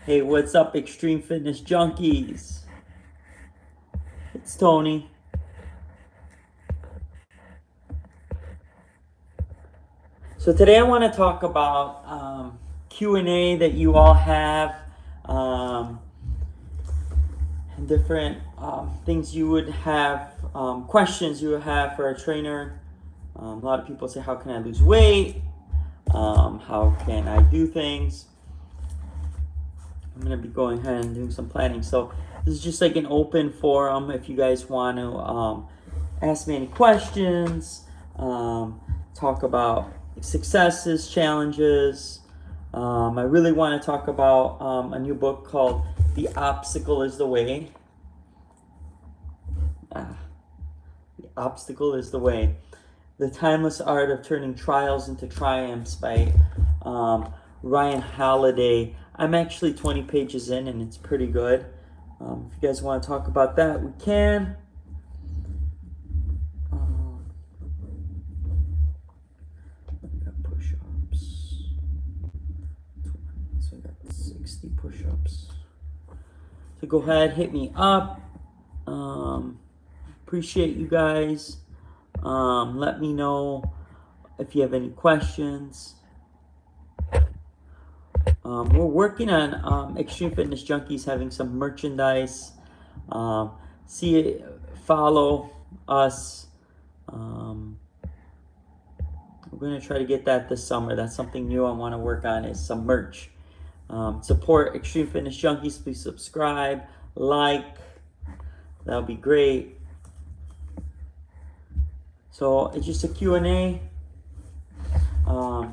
Hey, what's up, Extreme Fitness Junkies? It's Tony. So today I want to talk about Q&A that you all have, um, and different things you would have, questions you would have for a trainer. A lot of people say, how can I lose weight? How can I do things? I'm going to be going ahead and doing some planning. So this is just like an open forum if you guys want to ask me any questions, talk about successes, challenges. I really want to talk about a new book called The Obstacle is the Way. The Obstacle is the Way. The Timeless Art of Turning Trials into Triumphs by Ryan Holiday. I'm actually 20 pages in and it's pretty good. If you guys want to talk about that, we can. I got push-ups. So I got 60 push-ups. So go ahead, hit me up. Appreciate you guys. Let me know if you have any questions. We're working on Extreme Fitness Junkies having some merchandise. Follow us. We're going to try to get that this summer. That's something new I want to work on, is some merch. Support Extreme Fitness Junkies. Please subscribe, like. That would be great. So it's just a Q&A. My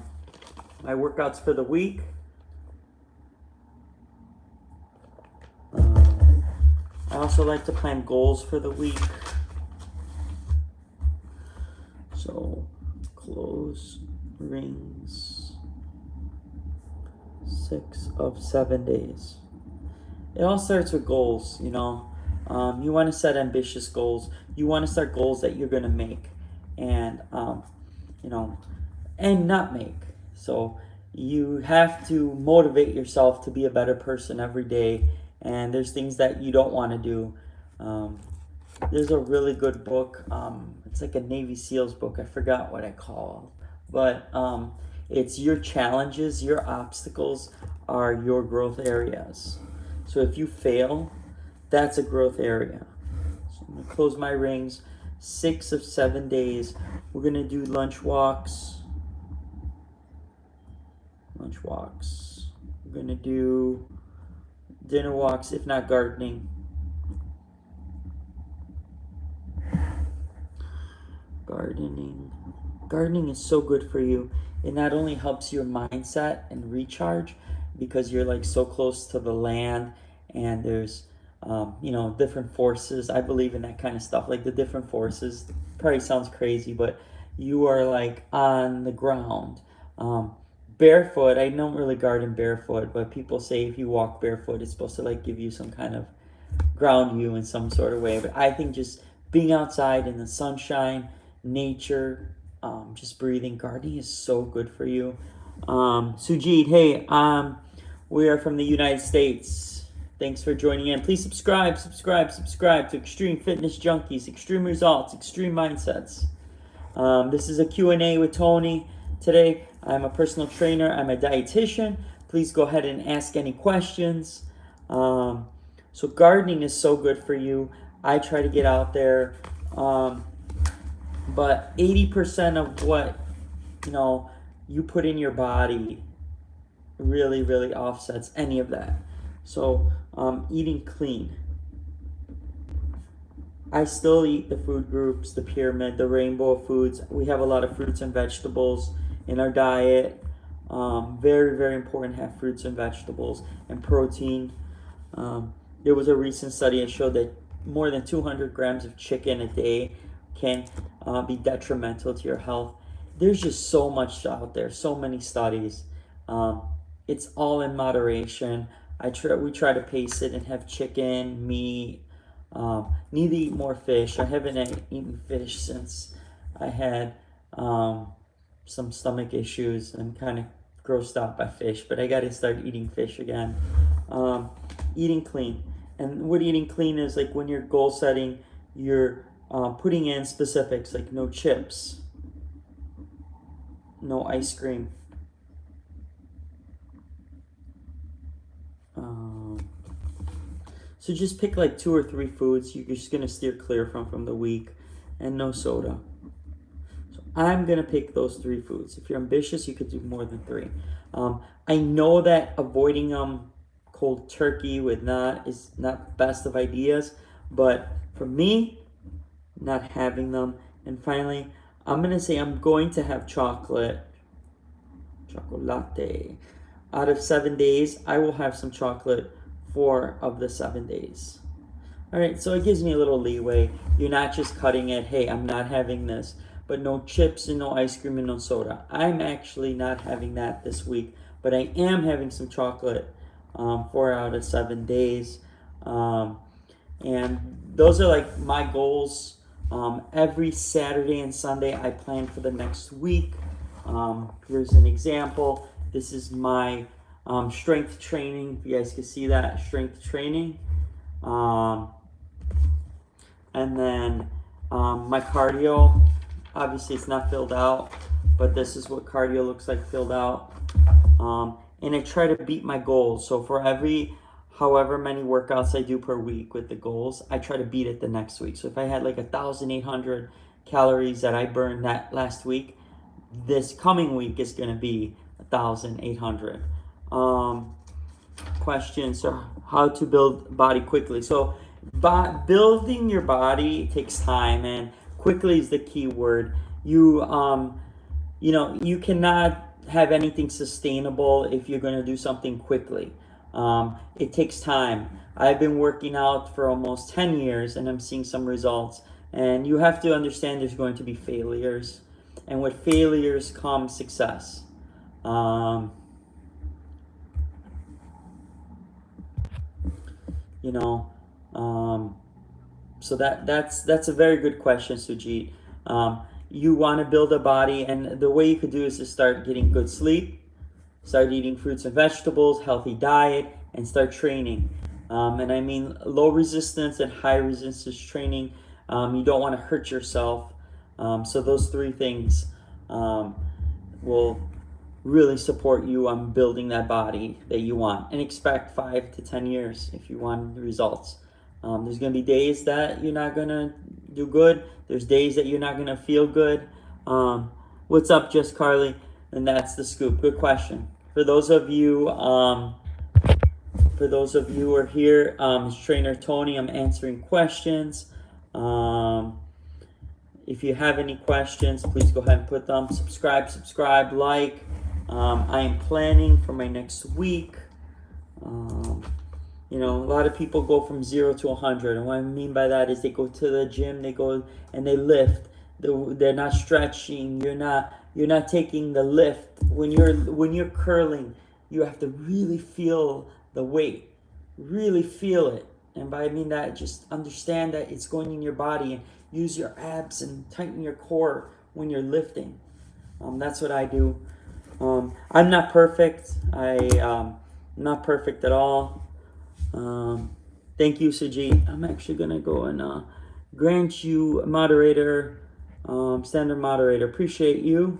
workouts for the week. I also like to plan goals for the week. So close rings 6 of 7 days. It all starts with goals, you know. You want to set ambitious goals. You want to start goals that you're going to make and, and not make. So you have to motivate yourself to be a better person every day. And there's things that you don't want to do. There's a really good book. It's like a Navy SEALs book. I forgot what I call it. But it's your challenges, your obstacles are your growth areas. So if you fail, that's a growth area. So I'm going to close my rings. 6 of 7 days. We're going to do lunch walks. We're going to do dinner walks, if not gardening. Gardening is so good for you. It not only helps your mindset and recharge because you're like so close to the land and there's different forces. I believe in that kind of stuff, like the different forces. Probably sounds crazy, but you are like on the ground. Barefoot, I don't really garden barefoot, but people say if you walk barefoot, it's supposed to like give you some kind of ground you in some sort of way. But I think just being outside in the sunshine, nature, just breathing, gardening is so good for you. Sujit, hey, we are from the United States. Thanks for joining in. Please subscribe to Extreme Fitness Junkies, Extreme Results, Extreme Mindsets. This is a Q&A with Tony. Today, I'm a personal trainer. I'm a dietitian. Please go ahead and ask any questions. So gardening is so good for you. I try to get out there. But 80% of what, you put in your body really, really offsets any of that. So eating clean. I still eat the food groups, the pyramid, the rainbow of foods. We have a lot of fruits and vegetables in our diet. Very, very important to have fruits and vegetables and protein. There was a recent study that showed that more than 200 grams of chicken a day can be detrimental to your health. There's just so much out there, so many studies. It's all in moderation. We try to pace it and have chicken, meat. Need to eat more fish. I haven't eaten fish since I had some stomach issues. I'm kind of grossed out by fish, but I got to start eating fish again. Eating clean. And what eating clean is, like when you're goal setting, you're putting in specifics like no chips, no ice cream. So just pick like 2 or 3 foods you're just gonna steer clear from the week, and no soda. So I'm gonna pick those 3 foods. If you're ambitious, you could do more than 3. I know that avoiding cold turkey is not the best of ideas, but for me, not having them. And finally, I'm gonna say I'm going to have chocolate. Out of 7 days, I will have some chocolate 4 of the 7 days. All right, so it gives me a little leeway. You're not just cutting it, hey, I'm not having this, but no chips and no ice cream and no soda. I'm actually not having that this week, but I am having some chocolate 4 out of 7 days. And those are like my goals. Every Saturday and Sunday, I plan for the next week. Here's an example. This is my strength training. If you guys can see that, strength training. And then my cardio, obviously it's not filled out, but this is what cardio looks like filled out. And I try to beat my goals. So for however many workouts I do per week with the goals, I try to beat it the next week. So if I had like 1,800 calories that I burned that last week, this coming week is going to be 1,800. Questions are how to build body quickly. So building your body takes time, and quickly is the key word. You cannot have anything sustainable if you're going to do something quickly. It takes time. I've been working out for almost 10 years and I'm seeing some results. And you have to understand there's going to be failures. And with failures comes success. So that's a very good question, Sujit. You want to build a body, and the way you could do is to start getting good sleep, start eating fruits and vegetables, healthy diet, and start training. And I mean low resistance and high resistance training. You don't want to hurt yourself. So those 3 things will really support you on building that body that you want, and expect 5 to 10 years if you want results. There's going to be days that you're not going to do good. There's days that you're not going to feel good. What's up, Just Carly? And that's the scoop. Good question. For those of you who are here, it's Trainer Tony. I'm answering questions. If you have any questions, please go ahead and put them. Subscribe, like. I am planning for my next week. A lot of people go from 0 to 100, and what I mean by that is they go to the gym, they go and they lift. They're not stretching. You're not taking the lift. When you're curling, you have to really feel the weight, really feel it. And by I mean that, just understand that it's going in your body, and use your abs and tighten your core when you're lifting. That's what I do. I'm not perfect. I'm not perfect at all. Thank you, Sujit. I'm actually gonna go and grant you moderator, standard moderator. Appreciate you.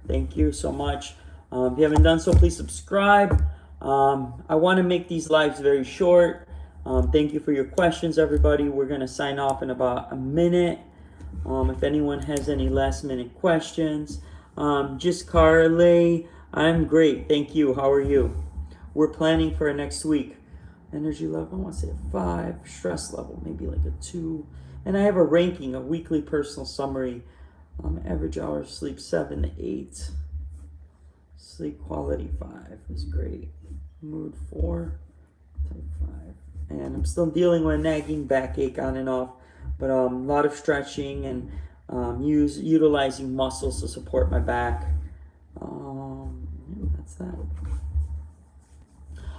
Thank you so much. If you haven't done so, please subscribe. I want to make these lives very short. Thank you for your questions, everybody. We're gonna sign off in about a minute. If anyone has any last minute questions, Just Carly, I'm great. Thank you. How are you? We're planning for next week. Energy level, I want to say a 5. Stress level, maybe like a 2. And I have a ranking, a weekly personal summary. Average hours of sleep, 7 to 8. Sleep quality, 5 is great. Mood, 4. Type 5. And I'm still dealing with a nagging backache on and off. But a lot of stretching and utilizing muscles to support my back. That's that.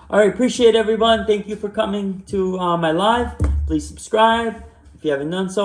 All right, appreciate everyone. Thank you for coming to my live. Please subscribe if you haven't done so.